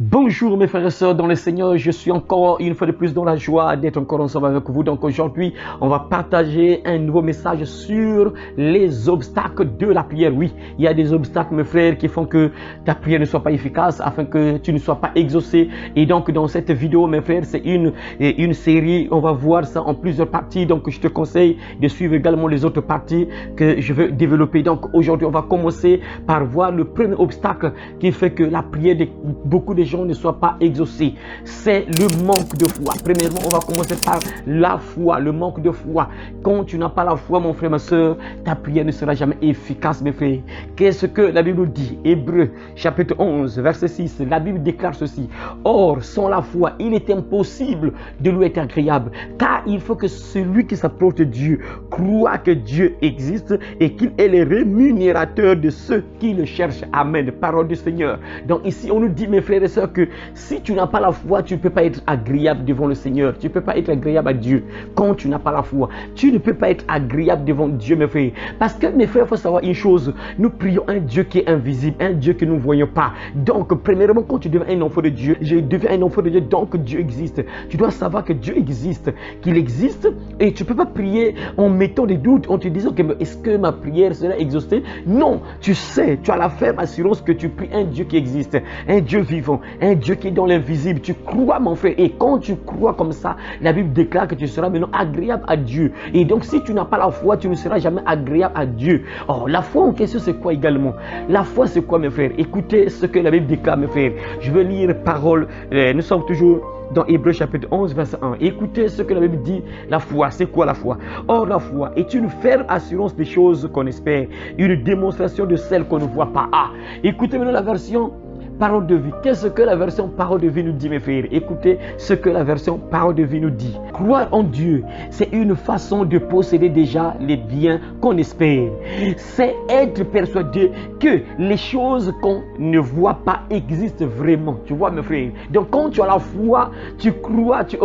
Bonjour mes frères et sœurs dans le Seigneur, je suis encore une fois de plus dans la joie d'être encore ensemble avec vous. Donc aujourd'hui, on va partager un nouveau message sur les obstacles de la prière. Oui, il y a des obstacles mes frères qui font que ta prière ne soit pas efficace, afin que tu ne sois pas exaucé. Et donc dans cette vidéo mes frères, c'est une série, on va voir ça en plusieurs parties. Donc je te conseille de suivre également les autres parties que je veux développer. Donc aujourd'hui, on va commencer par voir le premier obstacle qui fait que la prière de beaucoup de gens ne soient pas exaucés. C'est le manque de foi. Premièrement, on va commencer par la foi, le manque de foi. Quand tu n'as pas la foi, mon frère, ma soeur, ta prière ne sera jamais efficace, mes frères. Qu'est-ce que la Bible dit? Hébreux, chapitre 11, verset 6, la Bible déclare ceci. Or, sans la foi, il est impossible de lui être agréable, car il faut que celui qui s'approche de Dieu croit que Dieu existe et qu'il est le rémunérateur de ceux qui le cherchent. Amen. Parole du Seigneur. Donc ici, on nous dit, mes frères et sœurs, que si tu n'as pas la foi, tu ne peux pas être agréable devant le Seigneur. Tu ne peux pas être agréable à Dieu quand tu n'as pas la foi. Tu ne peux pas être agréable devant Dieu, mes frères. Parce que, mes frères, il faut savoir une chose. Nous prions un Dieu qui est invisible, un Dieu que nous ne voyons pas. Donc, premièrement, quand tu deviens un enfant de Dieu, je deviens un enfant de Dieu, donc Dieu existe. Tu dois savoir que Dieu existe, qu'il existe, et tu ne peux pas prier en mettant des doutes, en te disant que est-ce que ma prière sera exaucée? Non, tu sais, tu as la ferme assurance que tu pries un Dieu qui existe, un Dieu vivant, un Dieu qui est dans l'invisible. Tu crois, mon frère, et quand tu crois comme ça, la Bible déclare que tu seras maintenant agréable à Dieu. Et donc, si tu n'as pas la foi, tu ne seras jamais agréable à Dieu. Or, la foi en question, c'est quoi également? La foi, c'est quoi, mes frères? Écoutez ce que la Bible déclare, mes frères. Je vais lire parole. Nous sommes toujours dans Hébreux chapitre 11, verset 1. Écoutez ce que la Bible dit. La foi, c'est quoi la foi? Or, la foi est une ferme assurance des choses qu'on espère, une démonstration de celles qu'on ne voit pas. Ah, écoutez maintenant la version Parole de vie. Qu'est-ce que la version Parole de vie nous dit, mes frères? Écoutez ce que la version Parole de vie nous dit. Croire en Dieu, c'est une façon de posséder déjà les biens qu'on espère. C'est être persuadé que les choses qu'on ne voit pas existent vraiment. Tu vois, mes frères? Donc, quand tu as la foi, tu crois, tu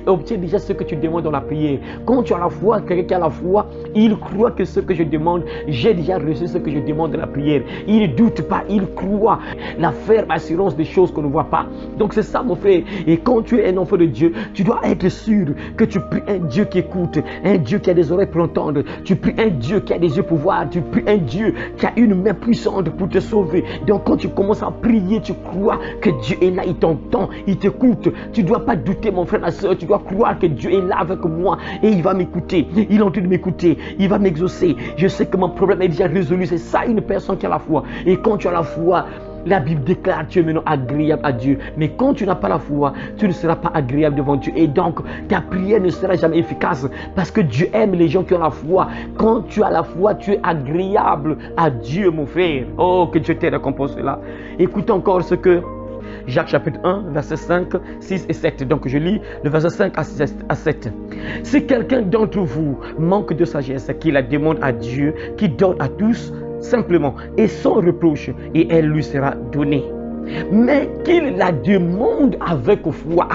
obtiens déjà ce que tu demandes dans la prière. Quand tu as la foi, quelqu'un qui a la foi, il croit que ce que je demande, j'ai déjà reçu ce que je demande dans la prière. Il ne doute pas, il croit. La ferme assurance des choses qu'on ne voit pas. Donc c'est ça, mon frère. Et quand tu es un enfant de Dieu, tu dois être sûr que tu pries un Dieu qui écoute, un Dieu qui a des oreilles pour entendre, tu pries un Dieu qui a des yeux pour voir, tu pries un Dieu qui a une main puissante pour te sauver. Donc quand tu commences à prier, tu crois que Dieu est là, il t'entend, il t'écoute. Tu ne dois pas douter, mon frère, ma soeur, tu dois croire que Dieu est là avec moi et il va m'écouter. Il est en train de m'écouter, il va m'exaucer. Je sais que mon problème est déjà résolu. C'est ça une personne qui a la foi. Et quand tu as la foi, la Bible déclare que tu es maintenant agréable à Dieu. Mais quand tu n'as pas la foi, tu ne seras pas agréable devant Dieu. Et donc, ta prière ne sera jamais efficace. Parce que Dieu aime les gens qui ont la foi. Quand tu as la foi, tu es agréable à Dieu, mon frère. Oh, que Dieu t'aide à comprendre cela. Écoute encore ce que Jacques chapitre 1, verset 5, 6 et 7. Donc je lis le verset 5 à 7. Si quelqu'un d'entre vous manque de sagesse, qu'il la demande à Dieu, qui donne à tous, simplement et sans reproche, et elle lui sera donnée. Mais qu'il la demande avec foi,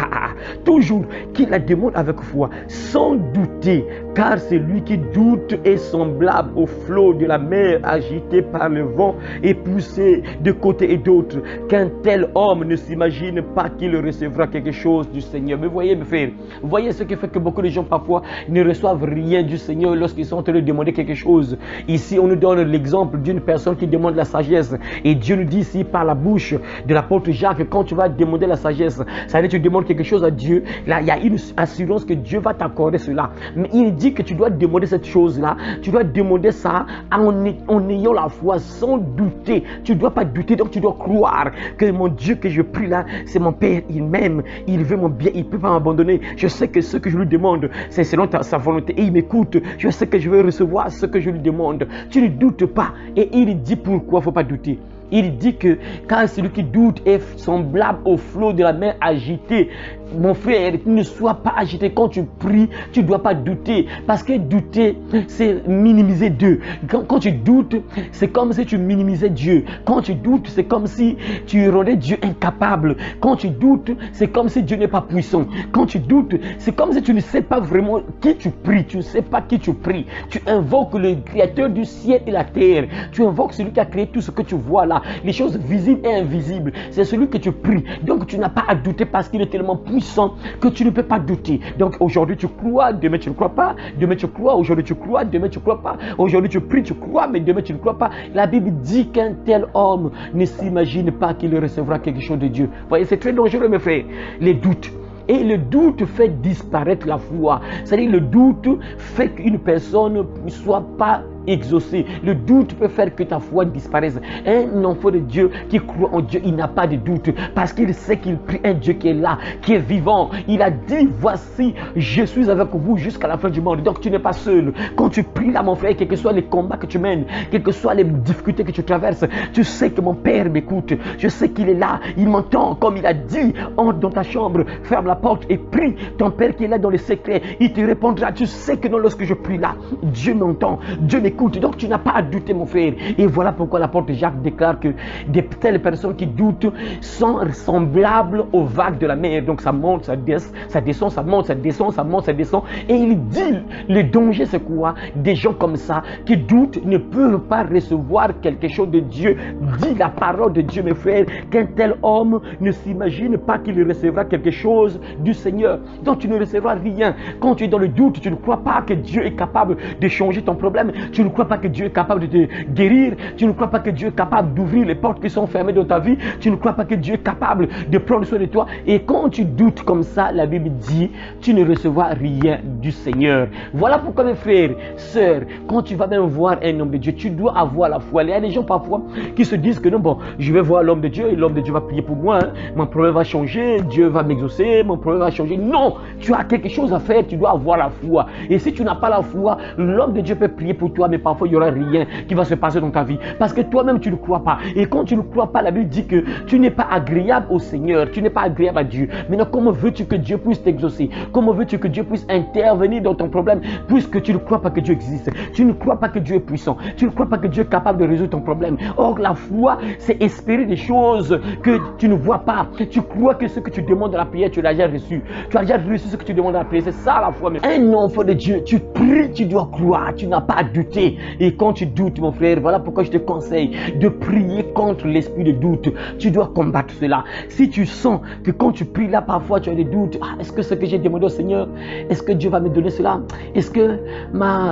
toujours qu'il la demande avec foi, sans douter, car celui qui doute est semblable au flot de la mer agité par le vent et poussé de côté et d'autre. Qu'un tel homme ne s'imagine pas qu'il recevra quelque chose du Seigneur. Mais voyez, mes frères, voyez ce qui fait que beaucoup de gens parfois ne reçoivent rien du Seigneur lorsqu'ils sont en train de demander quelque chose. Ici, on nous donne l'exemple d'une personne qui demande la sagesse. Et Dieu nous dit ici par la bouche de l'apôtre Jacques, quand tu vas demander la sagesse, ça veut dire que tu demandes quelque chose à Dieu, là il y a une assurance que Dieu va t'accorder cela. Mais il dit que tu dois demander cette chose-là, tu dois demander ça en ayant la foi, sans douter. Tu ne dois pas douter, donc tu dois croire que mon Dieu que je prie là, c'est mon Père, il m'aime, il veut mon bien, il ne peut pas m'abandonner. Je sais que ce que je lui demande, c'est selon sa volonté et il m'écoute. Je sais que je vais recevoir ce que je lui demande. Tu ne doutes pas. Et il dit pourquoi il ne faut pas douter. Il dit que car celui qui doute est semblable au flot de la mer agité mon frère, ne sois pas agité. Quand tu pries, tu ne dois pas douter. Parce que douter, c'est minimiser Dieu. Quand tu doutes, c'est comme si tu minimisais Dieu. Quand tu doutes, c'est comme si tu rendais Dieu incapable. Quand tu doutes, c'est comme si Dieu n'est pas puissant. Quand tu doutes, c'est comme si tu ne sais pas vraiment qui tu pries. Tu ne sais pas qui tu pries. Tu invoques le créateur du ciel et la terre. Tu invoques celui qui a créé tout ce que tu vois là. Les choses visibles et invisibles. C'est celui que tu pries. Donc tu n'as pas à douter parce qu'il est tellement puissant que tu ne peux pas douter. Donc aujourd'hui tu crois, demain tu ne crois pas. Demain tu crois, aujourd'hui tu crois, demain tu ne crois pas. Aujourd'hui tu pries, tu crois, mais demain tu ne crois pas. La Bible dit qu'un tel homme ne s'imagine pas qu'il recevra quelque chose de Dieu. Vous voyez, c'est très dangereux mes frères, les doutes. Et le doute fait disparaître la foi. C'est-à-dire le doute fait qu'une personne ne soit pas exaucé. Le doute peut faire que ta foi disparaisse. Un enfant de Dieu qui croit en Dieu, il n'a pas de doute parce qu'il sait qu'il prie un Dieu qui est là, qui est vivant. Il a dit, voici, je suis avec vous jusqu'à la fin du monde. Donc tu n'es pas seul. Quand tu pries là, mon frère, quels que soient les combats que tu mènes, quelles que soient les difficultés que tu traverses, tu sais que mon Père m'écoute. Je sais qu'il est là, il m'entend. Comme il a dit, entre dans ta chambre, ferme la porte et prie. Ton Père qui est là dans le secret, il te répondra. Tu sais que non, lorsque je prie là, Dieu m'entend, Dieu m'écoute. Donc tu n'as pas à douter mon frère. Et voilà pourquoi l'apôtre Jacques déclare que de telles personnes qui doutent sont semblables aux vagues de la mer. Donc ça monte, ça descend, ça monte, ça descend, ça monte, ça descend. Et il dit, le danger c'est quoi? Des gens comme ça qui doutent ne peuvent pas recevoir quelque chose de Dieu. Dit la parole de Dieu mes frères, qu'un tel homme ne s'imagine pas qu'il recevra quelque chose du Seigneur. Donc tu ne recevras rien. Quand tu es dans le doute, tu ne crois pas que Dieu est capable de changer ton problème. Tu ne crois pas que Dieu est capable de te guérir. Tu ne crois pas que Dieu est capable d'ouvrir les portes qui sont fermées dans ta vie. Tu ne crois pas que Dieu est capable de prendre soin de toi. Et quand tu doutes comme ça, la Bible dit, tu ne recevras rien du Seigneur. Voilà pourquoi mes frères, sœurs, quand tu vas même voir un homme de Dieu, tu dois avoir la foi. Il y a des gens parfois qui se disent que non, bon, je vais voir l'homme de Dieu et l'homme de Dieu va prier pour moi. Hein. Mon problème va changer, Dieu va m'exaucer, mon problème va changer. Non, tu as quelque chose à faire, tu dois avoir la foi. Et si tu n'as pas la foi, l'homme de Dieu peut prier pour toi, mais parfois il n'y aura rien qui va se passer dans ta vie parce que toi-même tu ne crois pas. Et quand tu ne crois pas, la Bible dit que tu n'es pas agréable au Seigneur, tu n'es pas agréable à Dieu. Maintenant, comment veux-tu que Dieu puisse t'exaucer? Comment veux-tu que Dieu puisse intervenir dans ton problème puisque tu ne crois pas que Dieu existe? Tu ne crois pas que Dieu est puissant, tu ne crois pas que Dieu est capable de résoudre ton problème. Or la foi, c'est espérer des choses que tu ne vois pas. Tu crois que ce que tu demandes dans la prière, tu l'as déjà reçu. Tu as déjà reçu ce que tu demandes dans la prière. C'est ça la foi. Un enfant de Dieu, tu pries, tu dois croire, tu n'as pas à douter. Et quand tu doutes, mon frère, voilà pourquoi je te conseille de prier contre l'esprit de doute. Tu dois combattre cela. Si tu sens que quand tu pries là, parfois tu as des doutes. Ah, est-ce que ce que j'ai demandé au Seigneur, est-ce que Dieu va me donner cela? Est-ce que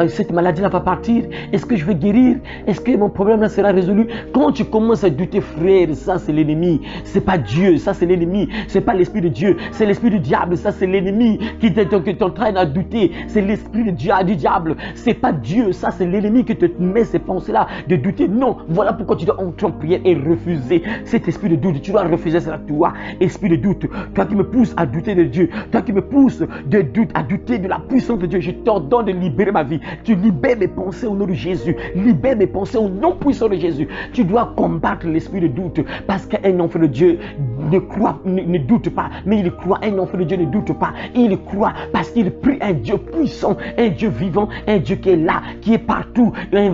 cette maladie là va partir? Est-ce que je vais guérir? Est-ce que mon problème là sera résolu? Quand tu commences à douter, frère, ça c'est l'ennemi. C'est pas Dieu, ça c'est l'ennemi. C'est pas l'esprit de Dieu, c'est l'esprit du diable. Ça c'est l'ennemi qui t'entraîne à douter. C'est l'esprit du diable. C'est pas Dieu, ça c'est l'ennemi qui te met ces pensées-là de douter. Non, voilà pourquoi tu dois entrer en prière et refuser cet esprit de doute. Tu dois refuser cela, toi, esprit de doute. Toi qui me pousses à douter de Dieu, toi qui me pousses de doute, à douter de la puissance de Dieu, je t'ordonne de libérer ma vie. Tu libères mes pensées au nom de Jésus. Libère mes pensées au nom puissant de Jésus. Tu dois combattre l'esprit de doute parce qu'un enfant de Dieu ne doute pas, mais il croit. Un enfant de Dieu ne doute pas. Il croit parce qu'il prie un Dieu puissant, un Dieu vivant, un Dieu qui est là, qui est partout,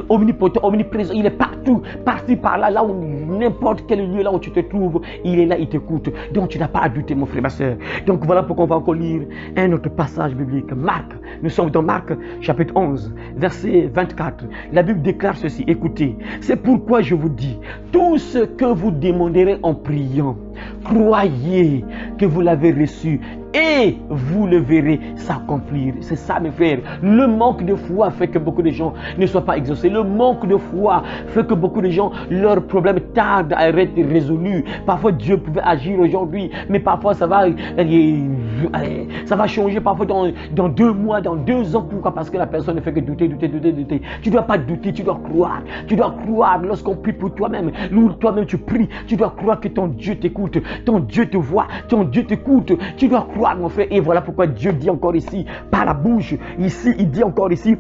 omnipotent, omniprésent. Il est partout, parti par là, là où n'importe quel lieu là où tu te trouves, il est là, il t'écoute. Donc tu n'as pas à douter, mon frère, ma soeur. Donc voilà pourquoi on va encore lire un autre passage biblique. Marc, nous sommes dans Marc chapitre 11, verset 24. La Bible déclare ceci, écoutez, c'est pourquoi je vous dis, tout ce que vous demanderez en priant, croyez que vous l'avez reçu et vous le verrez s'accomplir. C'est ça mes frères. Le manque de foi fait que beaucoup de gens ne soient pas exaucés. Le manque de foi fait que beaucoup de gens, leurs problèmes tardent à être résolus. Parfois Dieu pouvait agir aujourd'hui, mais parfois ça va changer parfois dans 2 mois, dans 2 ans. Pourquoi? Parce que la personne ne fait que douter. Tu ne dois pas douter, tu dois croire. Tu dois croire lorsqu'on prie pour toi-même. Toi-même tu pries, tu dois croire que ton Dieu t'écoute, ton Dieu te voit, ton Dieu t'écoute. Tu dois croire croire, mon frère. Et voilà pourquoi Dieu dit encore ici, par la bouche, ici, il dit encore ici,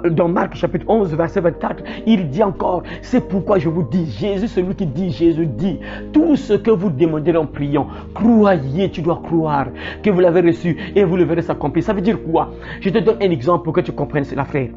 dans Marc chapitre 11, verset 24, il dit encore, c'est pourquoi je vous dis, Jésus, celui qui dit, Jésus dit, tout ce que vous demandez en priant, croyez, tu dois croire que vous l'avez reçu et vous le verrez s'accomplir. Ça veut dire quoi? Je te donne un exemple pour que tu comprennes cela, frère.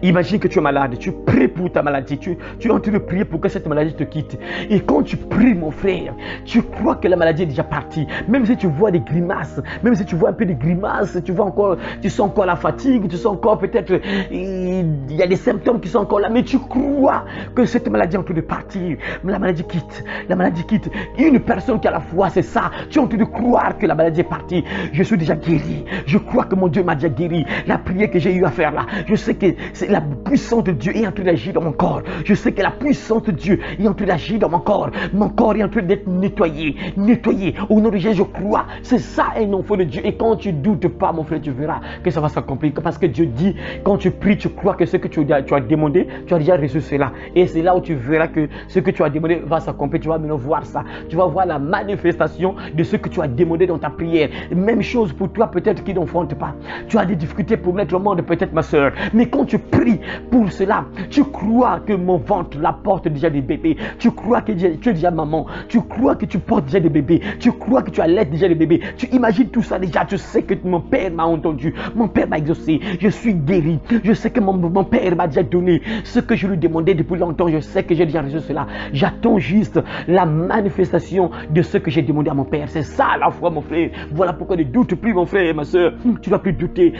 Imagine que tu es malade, tu pries pour ta maladie, tu es en train de prier pour que cette maladie te quitte. Et quand tu pries, mon frère, tu crois que la maladie est déjà partie. Même si tu vois des grimaces, même si tu vois un peu de grimaces, tu sens encore la fatigue, tu sens encore peut-être, il y a des symptômes qui sont encore là, mais tu crois que cette maladie est en train de partir. Mais la maladie quitte, la maladie quitte. Une personne qui a la foi, c'est ça. Tu es en train de croire que la maladie est partie. Je suis déjà guéri. Je crois que mon Dieu m'a déjà guéri. La prière que j'ai eu à faire là, je sais que c'est la puissance de Dieu est en train d'agir dans mon corps. Je sais que la puissance de Dieu est en train d'agir dans mon corps. Mon corps est en train d'être nettoyé. Nettoyé. Au nom de Jésus, je crois. C'est ça un enfant de Dieu. Et quand tu doutes pas, mon frère, tu verras que ça va s'accomplir. Parce que Dieu dit, quand tu pries, tu crois que ce que tu as demandé, tu as déjà reçu cela. Et c'est là où tu verras que ce que tu as demandé va s'accomplir. Tu vas maintenant voir ça. Tu vas voir la manifestation de ce que tu as demandé dans ta prière. Même chose pour toi, peut-être qui n'enfante pas. Tu as des difficultés pour mettre au monde, peut-être ma soeur. Mais quand tu prie pour cela, tu crois que mon ventre la porte déjà des bébés, tu crois que tu es déjà maman, tu crois que tu portes déjà des bébés, tu crois que tu allaites déjà des bébés, tu imagines tout ça déjà, tu sais que mon père m'a entendu, mon père m'a exaucé, je suis guéri, je sais que mon père m'a déjà donné ce que je lui demandais depuis longtemps, je sais que j'ai déjà reçu cela, j'attends juste la manifestation de ce que j'ai demandé à mon père. C'est ça la foi, mon frère. Voilà pourquoi ne doute plus, mon frère et ma soeur. Tu dois plus douter,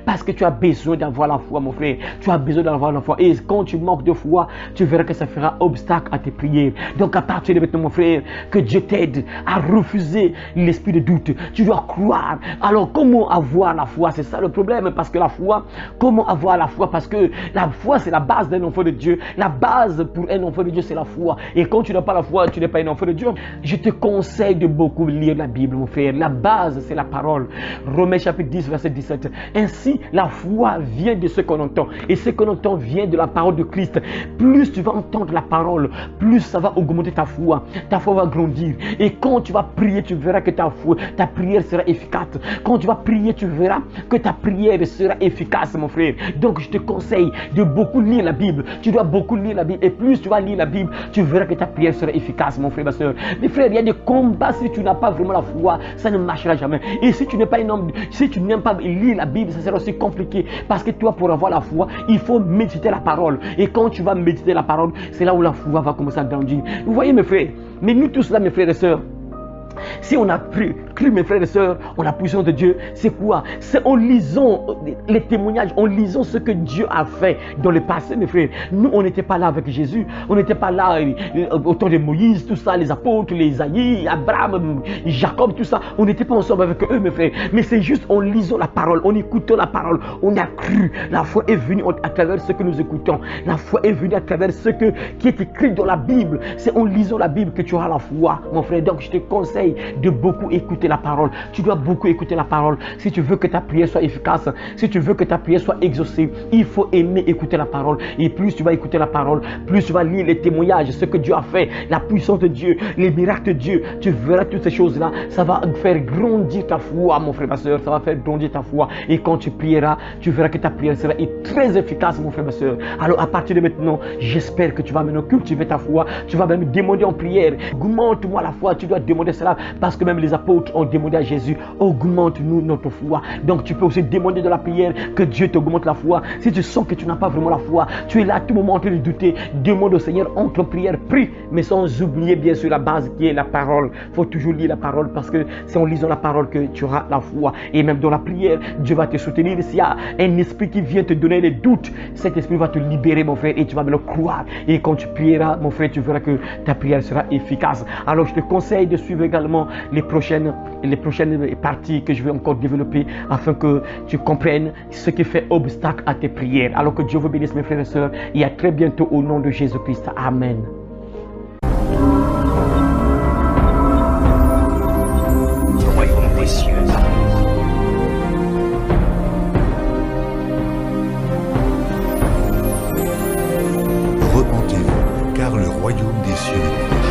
parce que tu as besoin d'avoir la foi, mon frère. Tu as besoin d'avoir la foi. Et quand tu manques de foi, tu verras que ça fera obstacle à tes prières. Donc à partir de maintenant, mon frère, que Dieu t'aide à refuser l'esprit de doute. Tu dois croire. Alors comment avoir la foi? C'est ça le problème. Parce que la foi, comment avoir la foi? Parce que la foi, c'est la base d'un enfant de Dieu. La base pour un enfant de Dieu, c'est la foi. Et quand tu n'as pas la foi, tu n'es pas un enfant de Dieu. Je te conseille de beaucoup lire la Bible, mon frère. La base, c'est la parole. Romains chapitre 10, verset 17. Ainsi, la foi vient de ce qu'on entend. Et ce qu'on entend vient de la parole de Christ. Plus tu vas entendre la parole, plus ça va augmenter ta foi. Ta foi va grandir. Et quand tu vas prier, tu verras que ta prière sera efficace. Quand tu vas prier, tu verras que ta prière sera efficace, mon frère. Donc, je te conseille de beaucoup lire la Bible. Tu dois beaucoup lire la Bible. Et plus tu vas lire la Bible, tu verras que ta prière sera efficace, mon frère, ma soeur. Mes frères, il y a des combats. Si tu n'as pas vraiment la foi, ça ne marchera jamais. Et si tu n'es pas un homme, si tu n'aimes pas lire la Bible, ça sera aussi compliqué. Parce que toi, pour avoir la foi, il faut méditer la parole. Et quand tu vas méditer la parole, c'est là où la foi va commencer à grandir. Vous voyez, mes frères, mais nous tous là, mes frères et sœurs, si on a cru, mes frères et sœurs, en la puissance de Dieu, c'est quoi? C'est en lisant les témoignages, en lisant ce que Dieu a fait dans le passé, mes frères. Nous, on n'était pas là avec Jésus, on n'était pas là au temps de Moïse, tout ça, les apôtres, les Isaïe, Abraham, Jacob, tout ça. On n'était pas ensemble avec eux, mes frères. Mais c'est juste en lisant la parole, en écoutant la parole, on a cru. La foi est venue à travers ce que nous écoutons. La foi est venue à travers ce qui est écrit dans la Bible. C'est en lisant la Bible que tu auras la foi, mon frère. Donc, je te conseille de beaucoup écouter la parole. Tu dois beaucoup écouter la parole. Si tu veux que ta prière soit efficace, si tu veux que ta prière soit exaucée, il faut aimer écouter la parole. Et plus tu vas écouter la parole, plus tu vas lire les témoignages, ce que Dieu a fait, la puissance de Dieu, les miracles de Dieu. Tu verras toutes ces choses-là. Ça va faire grandir ta foi, mon frère, ma soeur. Ça va faire grandir ta foi. Et quand tu prieras, tu verras que ta prière sera très efficace, mon frère, ma soeur. Alors à partir de maintenant, j'espère que tu vas maintenant cultiver ta foi. Tu vas même demander en prière. Augmente-moi la foi. Tu dois demander cela. Parce que même les apôtres ont demandé à Jésus, augmente-nous notre foi. Donc tu peux aussi demander de la prière que Dieu t'augmente la foi. Si tu sens que tu n'as pas vraiment la foi, tu es là à tout moment en train de douter, demande au Seigneur, entre en prière, prie, mais sans oublier bien sûr la base qui est la parole. Il faut toujours lire la parole parce que c'est en lisant la parole que tu auras la foi. Et même dans la prière, Dieu va te soutenir. S'il y a un esprit qui vient te donner les doutes, cet esprit va te libérer, mon frère, et tu vas me le croire. Et quand tu prieras, mon frère, tu verras que ta prière sera efficace. Alors je te conseille de suivre également les prochaines parties que je vais encore développer afin que tu comprennes ce qui fait obstacle à tes prières. Alors que Dieu vous bénisse, mes frères et sœurs, et à très bientôt au nom de Jésus-Christ. Amen. Royaume des cieux. Repentez-vous, car le royaume des cieux est proche.